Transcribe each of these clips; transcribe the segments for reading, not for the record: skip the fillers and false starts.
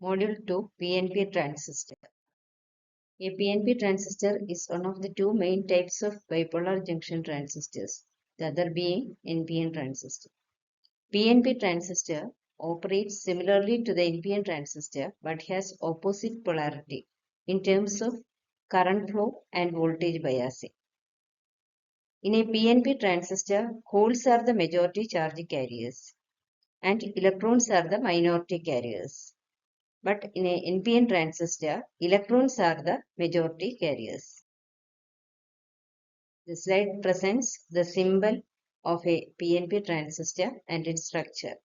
Module 2 PNP transistor. A PNP transistor is one of the two main types of bipolar junction transistors, the other being NPN transistor. PNP transistor operates similarly to the NPN transistor but has opposite polarity in terms of current flow and voltage biasing. In a PNP transistor, holes are the majority charge carriers and electrons are the minority carriers. But in a NPN transistor, electrons are the majority carriers. The slide presents the symbol of a PNP transistor and its structure.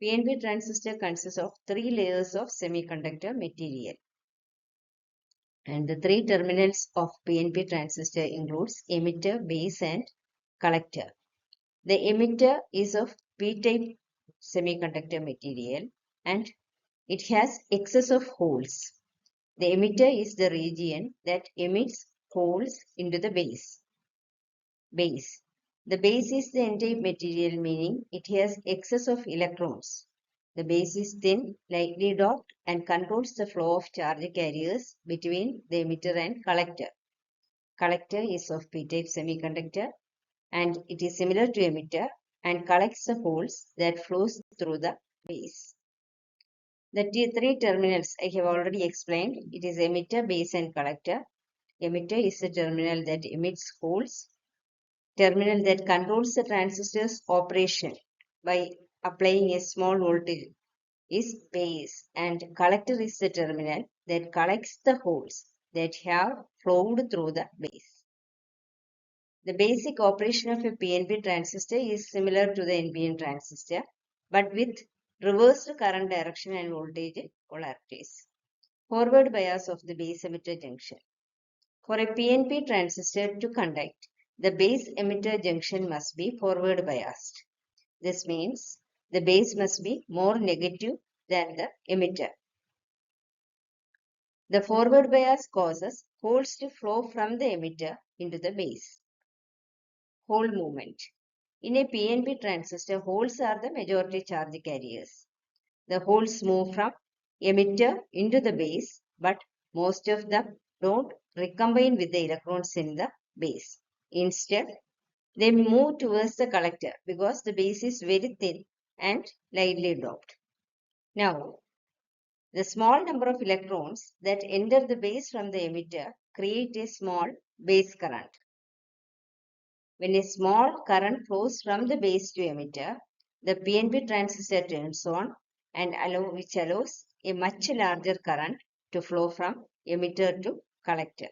PNP transistor consists of three layers of semiconductor material. And the three terminals of PNP transistor includes emitter, base and collector. The emitter is of P-type semiconductor material and it has excess of holes. The emitter is the region that emits holes into the base. The base is the N-type material, meaning it has excess of electrons. The base is thin, lightly doped and controls the flow of charge carriers between the emitter and collector. Collector is of P-type semiconductor and it is similar to emitter and collects the holes that flows through the base. The three terminals I have already explained. It is emitter, base and collector. Emitter is the terminal that emits holes. Terminal that controls the transistor's operation by applying a small voltage is base, and collector is the terminal that collects the holes that have flowed through the base. The basic operation of a PNP transistor is similar to the NPN transistor but with reversed current direction and voltage polarities. Forward bias of the base emitter junction. For a PNP transistor to conduct, the base emitter junction must be forward biased. This means the base must be more negative than the emitter. The forward bias causes holes to flow from the emitter into the base. Hole movement. In a PNP transistor, holes are the majority charge carriers. The holes move from emitter into the base, but most of them don't recombine with the electrons in the base. Instead, they move towards the collector because the base is very thin and lightly doped. Now, the small number of electrons that enter the base from the emitter create a small base current. When a small current flows from the base to emitter, the PNP transistor turns on and which allows a much larger current to flow from emitter to collector.